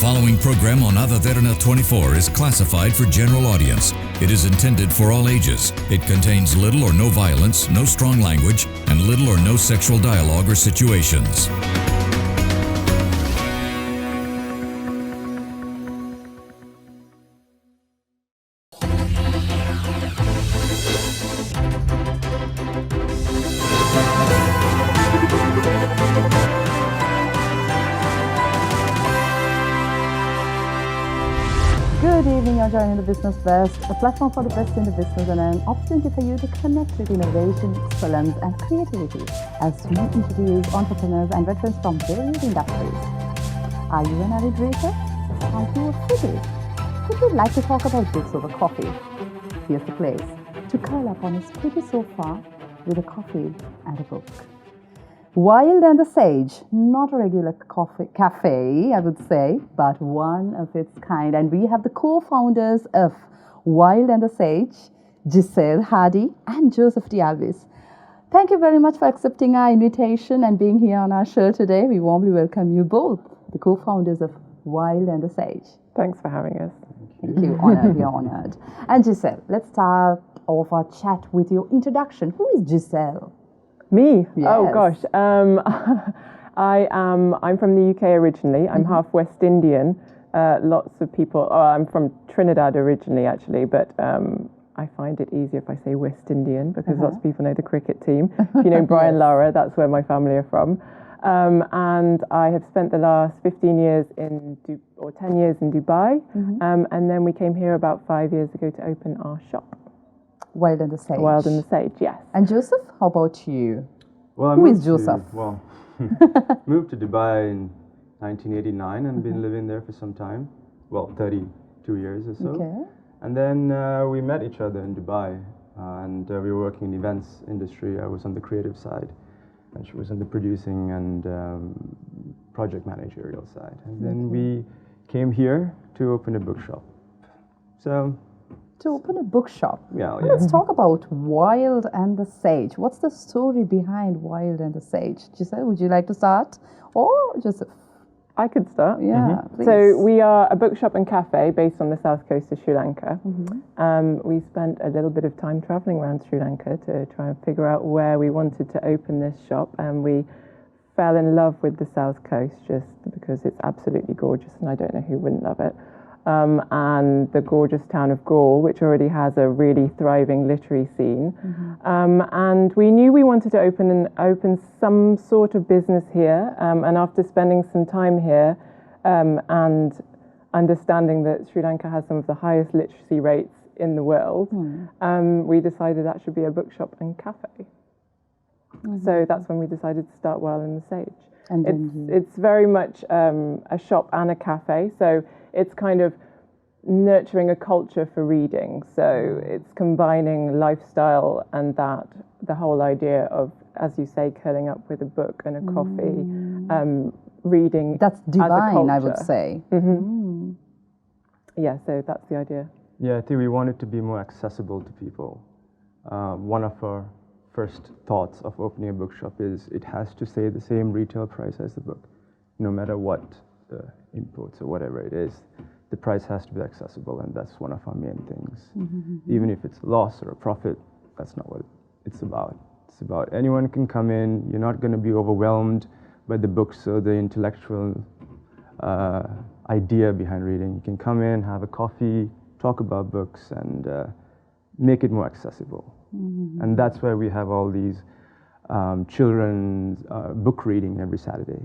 following program on Derana 24 is classified for general audience. It is intended for all ages. It contains little or no violence, no strong language, and little or no sexual dialogue or situations. Good evening, you're joining the Business Best, a platform for the best in the business and an opportunity for you to connect with innovation, excellence and creativity as we introduce entrepreneurs and veterans from various industries. Are you an avid reader? Are you a foodie? Would you like to talk about books over coffee? Here's the place to curl up on a pretty sofa with a coffee and a book. Wild and the Sage, not a regular cafe, I would say, but one of its kind. And we have the co-founders of Wild and the Sage, Giselle Harding and Joseph Alwis. Thank you very much for accepting our invitation and being here on our show today. We warmly welcome you both, the co-founders of Wild and the Sage. Thanks for having us. Thank you. Honored. We're honored. And Giselle, let's start off our chat with your introduction. Who is Giselle? Me? Yes. Oh gosh. I'm from the UK originally. I'm half West Indian. Lots of people. I'm from Trinidad originally, actually, but I find it easier if I say West Indian because lots of people know the cricket team. If you know Brian Lara, that's where my family are from. And I have spent the last 15 years 10 years in Dubai, and then we came here about 5 years ago to open our shop. Wild and the Sage. Wild and the Sage, yes. And Joseph, how about you? Well, Who is Joseph? Moved to Dubai in 1989 and been living there for some time. Well, 32 years or so. Okay. And then we met each other in Dubai, and we were working in the events industry. I was on the creative side, and she was on the producing and project managerial side. And then we came here to open a bookshop. So. To open a bookshop. Yeah. Let's talk about Wild and the Sage. What's the story behind Wild and the Sage? Giselle, would you like to start? Or Joseph? I could start. Yeah, please. So we are a bookshop and cafe based on the south coast of Sri Lanka. We spent a little bit of time traveling around Sri Lanka to try and figure out where we wanted to open this shop, and we fell in love with the south coast just because it's absolutely gorgeous, and I don't know who wouldn't love it. And the gorgeous town of Galle, which already has a really thriving literary scene. And we knew we wanted to open some sort of business here. And after spending some time here and understanding that Sri Lanka has some of the highest literacy rates in the world, we decided that should be a bookshop and cafe. So that's when we decided to start Wild and the Sage. And it's very much a shop and a cafe. So it's kind of nurturing a culture for reading. So it's combining lifestyle and the whole idea of, as you say, curling up with a book and a coffee, reading. That's divine, as a culture. I would say. Yeah, so that's the idea. Yeah, I think we want it to be more accessible to people. One of our first thoughts of opening a bookshop is it has to say the same retail price as the book, no matter what the inputs or whatever it is. The price has to be accessible, and that's one of our main things. Even if it's a loss or a profit, that's not what it's about. It's about anyone can come in. You're not going to be overwhelmed by the books or the intellectual idea behind reading. You can come in, have a coffee, talk about books, and make it more accessible. And that's why we have all these children's book reading every Saturday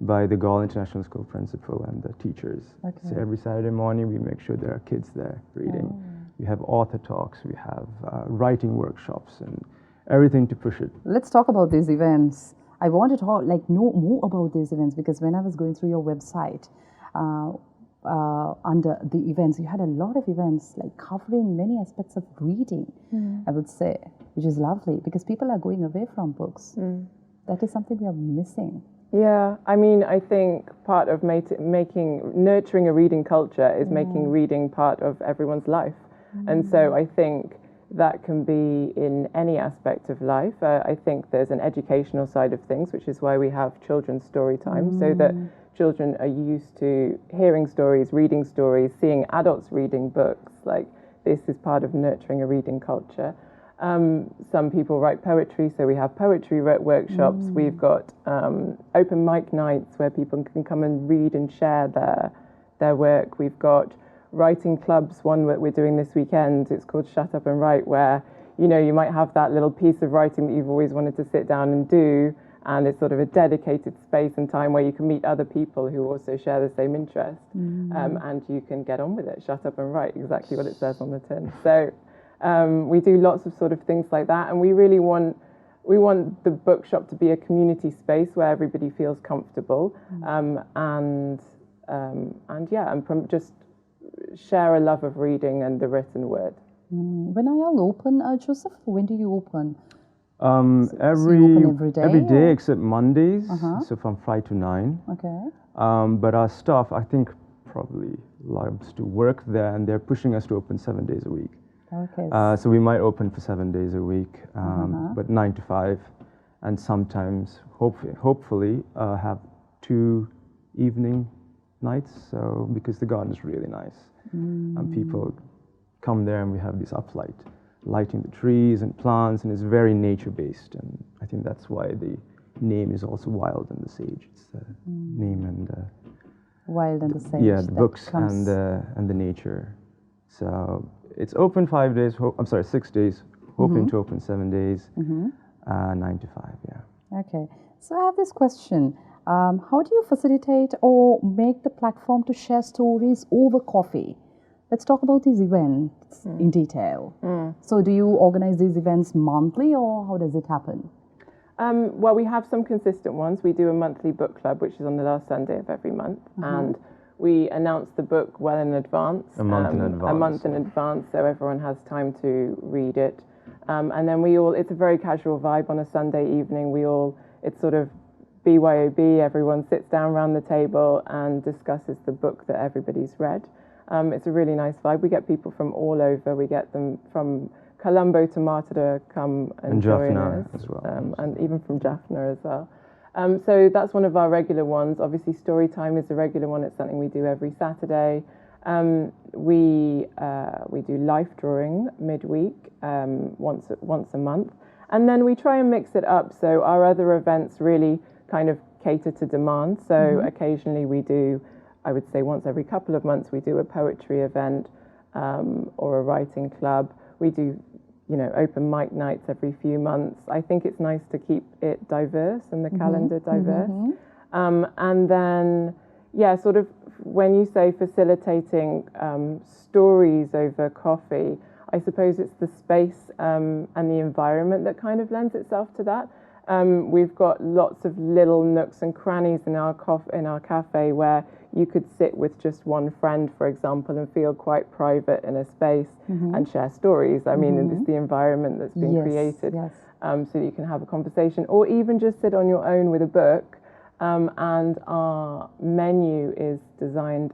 by the Galle International School principal and the teachers. So every Saturday morning we make sure there are kids there reading. We have author talks, we have writing workshops and everything to push it. Let's talk about these events. I wanted to know more about these events because when I was going through your website, under the events, you had a lot of events like covering many aspects of reading, I would say, which is lovely because people are going away from books. That is something we are missing. Yeah, I mean, I think part of nurturing a reading culture is making reading part of everyone's life. And so I think that can be in any aspect of life. I think there's an educational side of things, which is why we have children's story time, so that children are used to hearing stories, reading stories, seeing adults reading books. Like, this is part of nurturing a reading culture. Some people write poetry, so we have poetry workshops. We've got open mic nights where people can come and read and share their work. We've got writing clubs, one that we're doing this weekend. It's called Shut Up and Write, where, you know, you might have that little piece of writing that you've always wanted to sit down and do, and it's sort of a dedicated space and time where you can meet other people who also share the same interest, and you can get on with it. Shut up and write, exactly what it says on the tin. So we do lots of sort of things like that, and we really want the bookshop to be a community space where everybody feels comfortable, and just share a love of reading and the written word. When are you all open, Joseph? When do you open? Every day or? except Mondays, so from 5 to 9. Okay. But our staff, I think, probably loves to work there, and they're pushing us to open 7 days a week. Okay. So we might open for 7 days a week, but 9 to 5, and sometimes, hopefully, have 2 evening nights. So because the garden is really nice, and people come there, and we have this lighting the trees and plants, and it's very nature-based, and I think that's why the name is also Wild and the Sage. It's the name and Wild and the Sage. Yeah, the books and the nature. So it's open 5 days. 6 days. Hoping to open 7 days. 9 to 5. Yeah. Okay. So I have this question. How do you facilitate or make the platform to share stories over coffee? Let's talk about these events in detail. So do you organize these events monthly, or how does it happen? Well, we have some consistent ones. We do a monthly book club, which is on the last Sunday of every month, and we announce the book well in advance. A month in advance. A month in advance, so everyone has time to read it. And then it's a very casual vibe on a Sunday evening. It's sort of BYOB, everyone sits down around the table and discusses the book that everybody's read. It's a really nice vibe. We get people from all over. We get them from Colombo to Marta to come and join Jaffna us. as well. And even from Jaffna as well. So that's one of our regular ones. Obviously, story time is a regular one. It's something we do every Saturday. We do life drawing midweek, once a month. And then we try and mix it up. So our other events really kind of cater to demand. So occasionally we do, I would say once every couple of months, we do a poetry event or a writing club. We do, open mic nights every few months. I think it's nice to keep it diverse and the calendar diverse. And then, sort of when you say facilitating stories over coffee, I suppose it's the space and the environment that kind of lends itself to that. We've got lots of little nooks and crannies in our cafe where you could sit with just one friend, for example, and feel quite private in a space and share stories. I mean, it's the environment that's been created so that you can have a conversation, or even just sit on your own with a book. And our menu is designed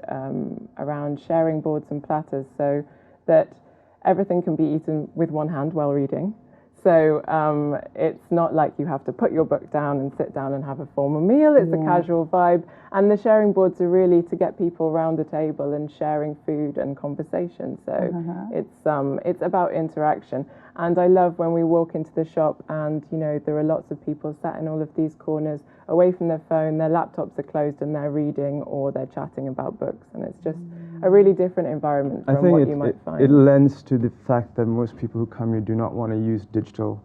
around sharing boards and platters so that everything can be eaten with one hand while reading. So it's not like you have to put your book down and sit down and have a formal meal. It's a casual vibe. And the sharing boards are really to get people around the table and sharing food and conversation. So it's about interaction. And I love when we walk into the shop and, there are lots of people sat in all of these corners away from their phone, their laptops are closed and they're reading or they're chatting about books. And it's just a really different environment from what you might find. It lends to the fact that most people who come here do not want to use digital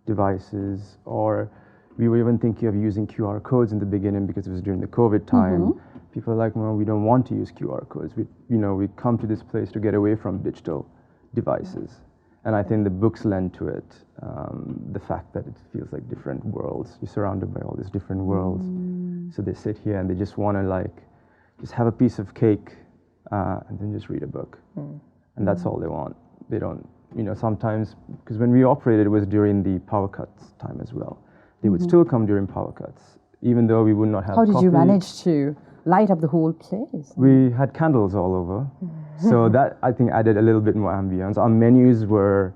devices, or we were even thinking of using QR codes in the beginning because it was during the COVID time. People are like, well, we don't want to use QR codes. We come to this place to get away from digital devices. And I think the books lend to it, the fact that it feels like different worlds. You're surrounded by all these different worlds. So they sit here and they just want to just have a piece of cake and then just read a book. And that's all they want. They don't, sometimes, because when we operated, it was during the power cuts time as well. They would still come during power cuts, even though we would not have coffee. How did you manage to light up the whole place? We had candles all over. So that, I think, added a little bit more ambience. Our menus were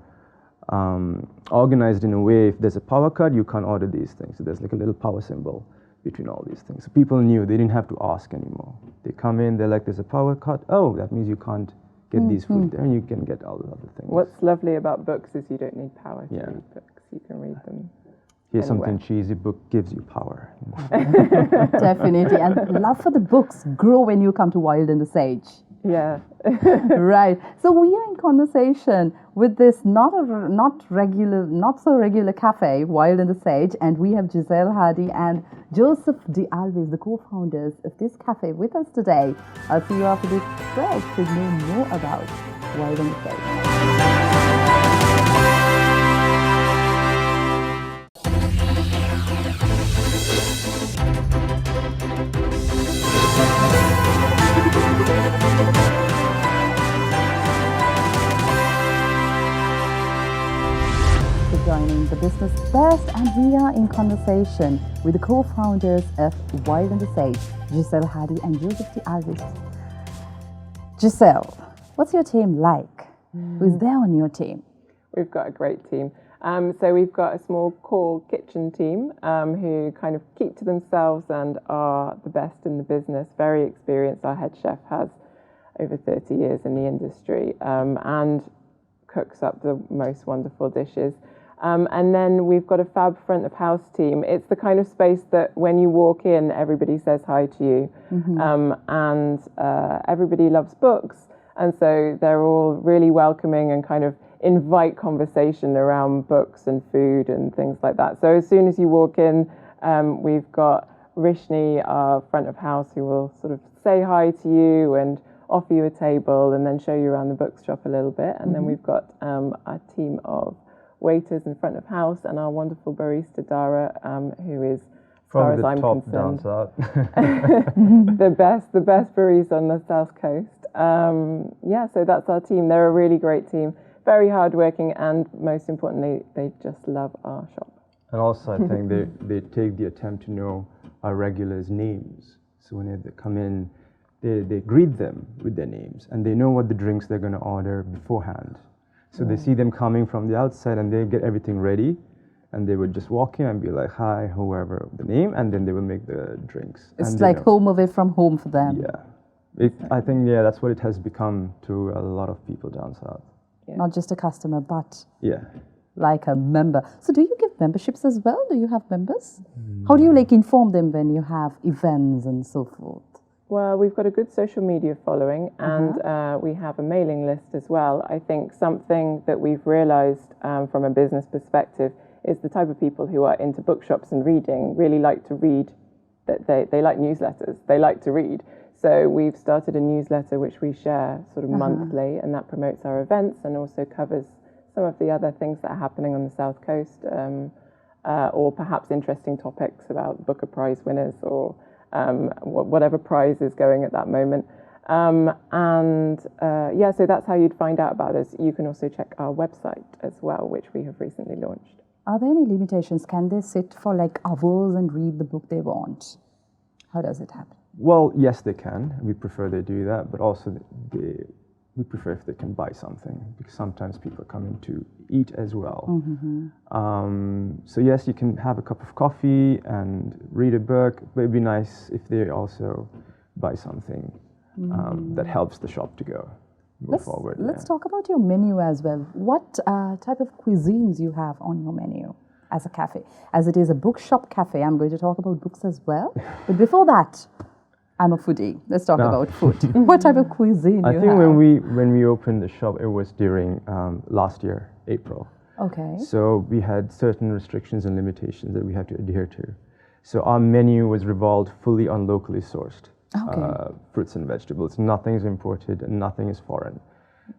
organized in a way, if there's a power cut, you can't order these things. So there's like a little power symbol. between all these things. So people knew, they didn't have to ask anymore. They come in, they're like, there's a power cut. Oh, that means you can't get these food there, and you can get all the other things. What's lovely about books is you don't need power to read books. You can read them. Here's anywhere. something cheesy, book gives you power. Definitely. And love for the books grow when you come to Wild in the Sage. Yeah. Right. So we are in conversation with this not so regular cafe, Wild in the Sage, and we have Giselle Harding and Joseph de Alwis, the co-founders of this cafe, with us today. I'll see you after this break to know more about Wild in the Sage. Joining the business best, and we are in conversation with the co-founders of Wild in the Sage, Giselle Harding and Joseph de Alwis. Giselle, what's your team like? Who's there on your team? We've got a great team. So we've got a small core kitchen team who kind of keep to themselves and are the best in the business, very experienced. Our head chef has over 30 years in the industry and cooks up the most wonderful dishes. And then we've got a fab front of house team. It's the kind of space that when you walk in, everybody says hi to you. And everybody loves books. And so they're all really welcoming and kind of invite conversation around books and food and things like that. So as soon as you walk in, we've got Rishni, our front of house, who will sort of say hi to you and offer you a table and then show you around the bookshop a little bit. And then we've got a team of waiters in front of house and our wonderful barista Dara, who is, as far as I'm concerned, the best barista on the South Coast. So that's our team. They're a really great team, very hardworking, and most importantly, they just love our shop. And also, I think they take the attempt to know our regulars' names. So when they come in, they greet them with their names, and they know what the drinks they're going to order beforehand. So they see them coming from the outside, and they get everything ready, and they would just walk in and be like, hi, whoever the name, and then they will make the drinks. It's like home away from home for them. Yeah. I think, that's what it has become to a lot of people down south. Yeah. Not just a customer, but yeah, like a member. So do you give memberships as well? Do you have members? How do you inform them when you have events and so forth? Well, we've got a good social media following, and we have a mailing list as well. I think something that we've realised from a business perspective is the type of people who are into bookshops and reading really like to read. They like newsletters. They like to read. So we've started a newsletter which we share sort of monthly, and that promotes our events and also covers some of the other things that are happening on the South Coast, or perhaps interesting topics about Booker Prize winners or whatever prize is going at that moment. So that's how you'd find out about us. You can also check our website as well, which we have recently launched. Are there any limitations? Can they sit for hours and read the book they want? How does it happen? Well, yes, they can. We prefer they do that, but also we prefer if they can buy something, because sometimes people come in to eat as well. So yes, you can have a cup of coffee and read a book, but it'd be nice if they also buy something that helps the shop to move forward. Let's talk about your menu as well. What type of cuisines you have on your menu as a cafe? As it is a bookshop cafe, I'm going to talk about books as well. But before that, I'm a foodie. Let's talk about food. What type of cuisine I you think have? when we opened the shop, it was during last year, April. Okay. So we had certain restrictions and limitations that we had to adhere to. So our menu was revolved fully on locally sourced fruits and vegetables. Nothing is imported and nothing is foreign.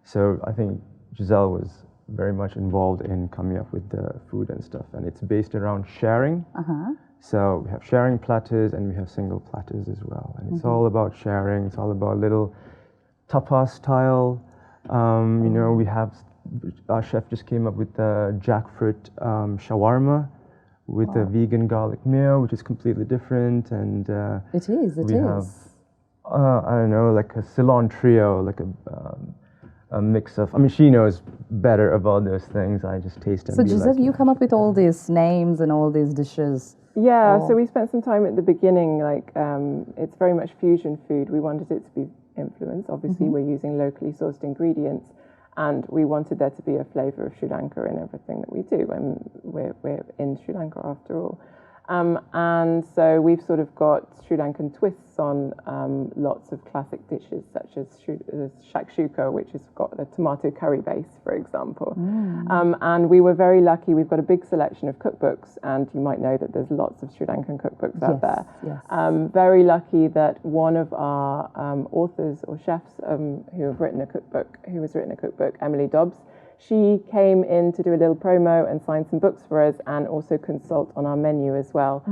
So I think Giselle was very much involved in coming up with the food and stuff, and it's based around sharing. So we have sharing platters and we have single platters as well. And it's all about sharing. It's all about little tapas style. We have, our chef just came up with the jackfruit shawarma with a vegan garlic mayo, which is completely different. And it is. have, I don't know, like a cilantro, like a a mix of. I mean, she knows better about those things. I just taste and So be Giselle, like, you come up with all these names and all these dishes. Yeah, Oh. so we spent some time at the beginning, like it's very much fusion food. We wanted it to be influenced. Obviously, we're using locally sourced ingredients, and we wanted there to be a flavour of Sri Lanka in everything that we do, and we're in Sri Lanka after all. And so we've sort of got Sri Lankan twists on lots of classic dishes, such as shakshuka, which has got a tomato curry base, for example. And we were very lucky. We've got a big selection of cookbooks, and you might know that there's lots of Sri Lankan cookbooks out there. Yes. Very lucky that one of our authors or chefs who has written a cookbook, Emily Dobbs, she came in to do a little promo and sign some books for us, and also consult on our menu as well.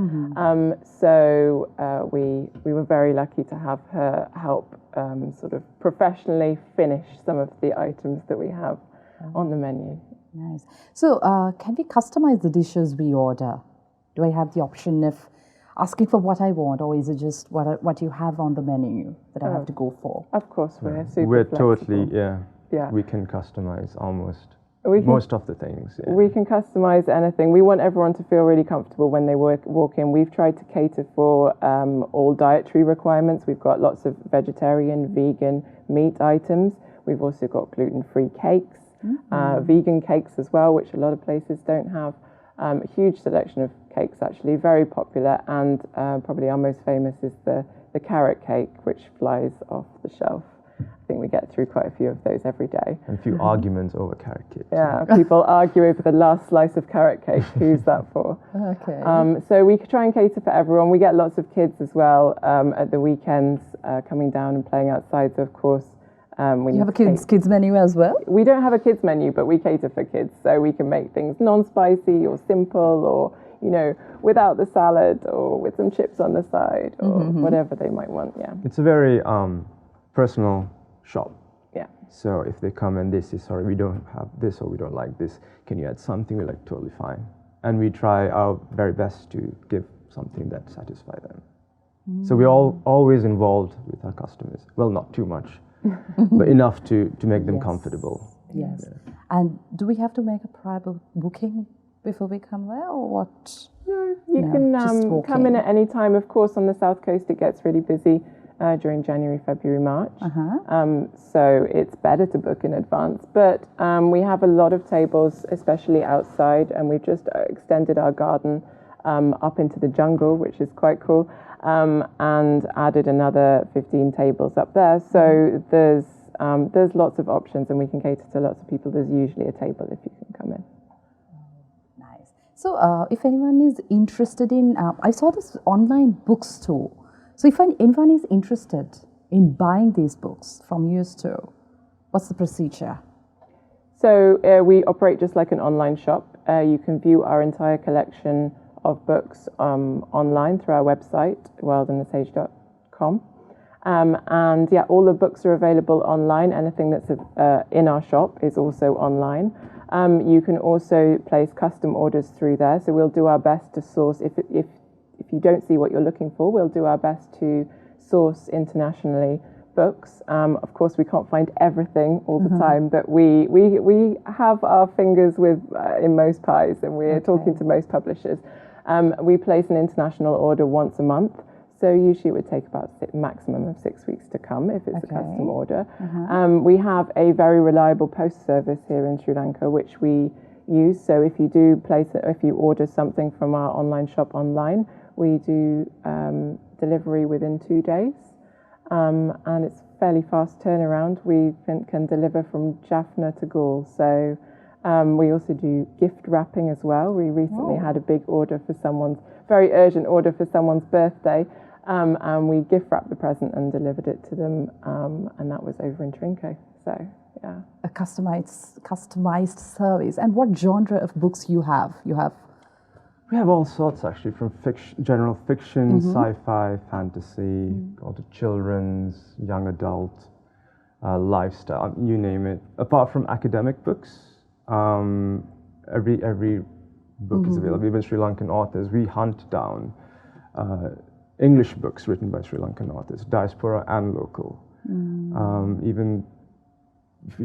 So we were very lucky to have her help sort of professionally finish some of the items that we have on the menu. Nice. So can we customize the dishes we order? Do I have the option of asking for what I want, or is it just what you have on the menu that I have to go for? Of course, we're super we're flexible. totally Yeah. We can customize We can- most of the things. Yeah. We can customize anything. We want everyone to feel really comfortable when they walk in. We've tried to cater for all dietary requirements. We've got lots of vegetarian, vegan, meat items. We've also got gluten-free cakes, vegan cakes as well, which a lot of places don't have. A huge selection of cakes, actually, very popular. And probably our most famous is the carrot cake, which flies off the shelf. I think we get through quite a few of those every day. And a few arguments over carrot cake. Yeah, people argue over the last slice of carrot cake. Who's that for? Okay. So we try and cater for everyone. We get lots of kids as well at the weekends coming down and playing outside. So of course, you have a kids menu as well? We don't have a kids menu, but we cater for kids. So we can make things non-spicy or simple, or without the salad, or with some chips on the side, or whatever they might want. Yeah. It's a very personal shop. Yeah. So if they come and they say, sorry, we don't have this, or we don't like this, can you add something? We're like, totally fine. And we try our very best to give something that satisfies them. So we're always involved with our customers. Well, not too much, but enough to make them comfortable. Yes. And do we have to make a private booking before we come there, or what? No, you can come in at any time. Of course, on the South Coast, it gets really busy during January, February, March. So it's better to book in advance. But we have a lot of tables, especially outside, and we've just extended our garden up into the jungle, which is quite cool, and added another 15 tables up there. So there's lots of options, and we can cater to lots of people. There's usually a table if you can come in. Nice. So if anyone is interested in, I saw this online bookstore. So if anyone is interested in buying these books from your store, what's the procedure? So we operate just like an online shop. You can view our entire collection of books online through our website, worldandthesage.com. And yeah, all the books are available online. Anything that's in our shop is also online. You can also place custom orders through there. So we'll do our best to source, if you don't see what you're looking for, we'll do our best to source internationally books. Of course, we can't find everything all the time, but we have our fingers in most pies, and we're talking to most publishers. We place an international order once a month, so usually it would take about maximum of 6 weeks to come if it's a custom order. We have a very reliable post service here in Sri Lanka, which we use. So if you order something from our online shop online, we do delivery within 2 days, and it's fairly fast turnaround. We can deliver from Jaffna to Gaul. So we also do gift wrapping as well. We recently had a big order for very urgent order for someone's birthday, and we gift wrapped the present and delivered it to them, and that was over in Trinco. So yeah, a customized service. And what genre of books you have? We have all sorts, actually, from general fiction, sci-fi, fantasy, all to children's, young adult, lifestyle, you name it. Apart from academic books, every book is available. Even Sri Lankan authors, we hunt down English books written by Sri Lankan authors, diaspora and local. Even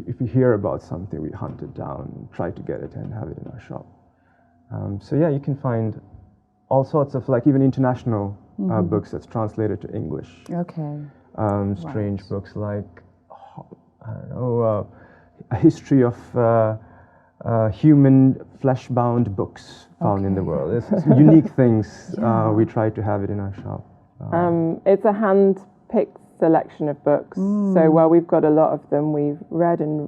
if we hear about something, we hunt it down, try to get it and have it in our shop. So yeah, you can find all sorts of, like, even international books that's translated to English. Okay. Strange books like, I don't know, a history of human flesh-bound books found in the world. It's unique things. We try to have it in our shop. It's a hand-picked selection of books. So while we've got a lot of them, we've read and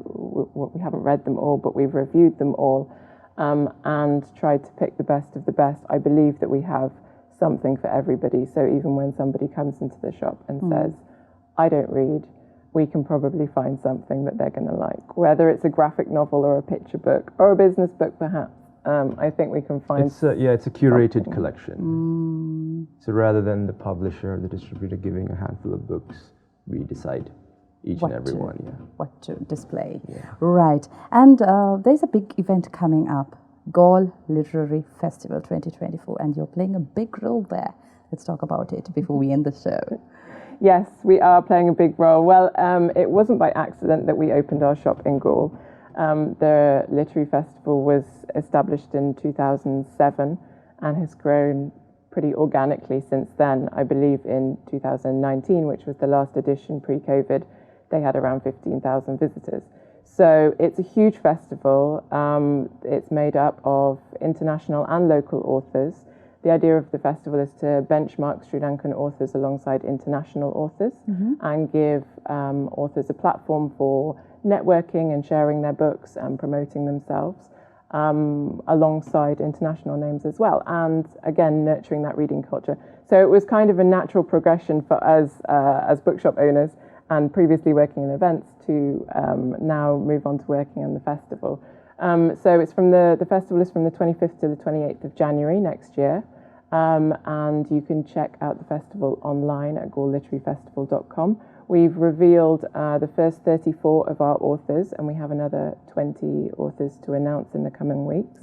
we haven't read them all, but we've reviewed them all and tried to pick the best of the best. I believe that we have something for everybody. So even when somebody comes into the shop and says, I don't read, we can probably find something that they're going to like, whether it's a graphic novel or a picture book or a business book, perhaps. I think we can find. It's a curated collection. So rather than the publisher or the distributor giving a handful of books, we decide each and every one. What to display. Right. And there's a big event coming up, Galle Literary Festival 2024, and you're playing a big role there. Let's talk about it before we end the show. Yes, we are playing a big role. Well, it wasn't by accident that we opened our shop in Galle. The Literary Festival was established in 2007 and has grown pretty organically since then. I believe in 2019, which was the last edition pre-COVID, they had around 15,000 visitors. So it's a huge festival. It's made up of international and local authors. The idea of the festival is to benchmark Sri Lankan authors alongside international authors and give authors a platform for networking and sharing their books and promoting themselves alongside international names as well. And again, nurturing that reading culture. So it was kind of a natural progression for us as bookshop owners and previously working in events to now move on to working on the festival. So it's from the festival is from the 25th to the 28th of January next year. And you can check out the festival online at galleliteraryfestival.com. We've revealed the first 34 of our authors, and we have another 20 authors to announce in the coming weeks.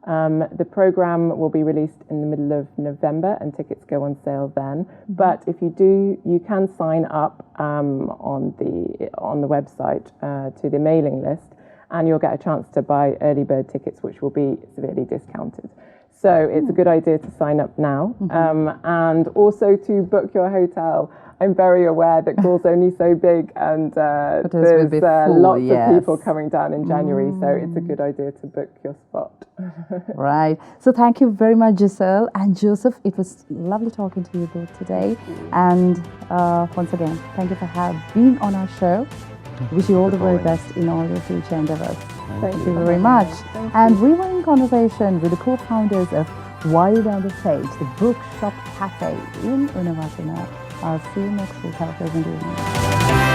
The programme will be released in the middle of November, and tickets go on sale then. But if you do, you can sign up on the website to the mailing list, and you'll get a chance to buy early bird tickets, which will be severely discounted. So it's a good idea to sign up now, and also to book your hotel. I'm very aware that Galle's only so big, and there's lots of people coming down in January, so it's a good idea to book your spot. Right. So thank you very much, Giselle and Joseph. It was lovely talking to you both today. And once again, thank you for being on our show. Wish you all the very best in all your future endeavors. Thank you very much. And we were in conversation with the co-founders of Wild on the Page, the bookshop cafe in Unavakuna. I'll see you next week. Have a pleasant evening.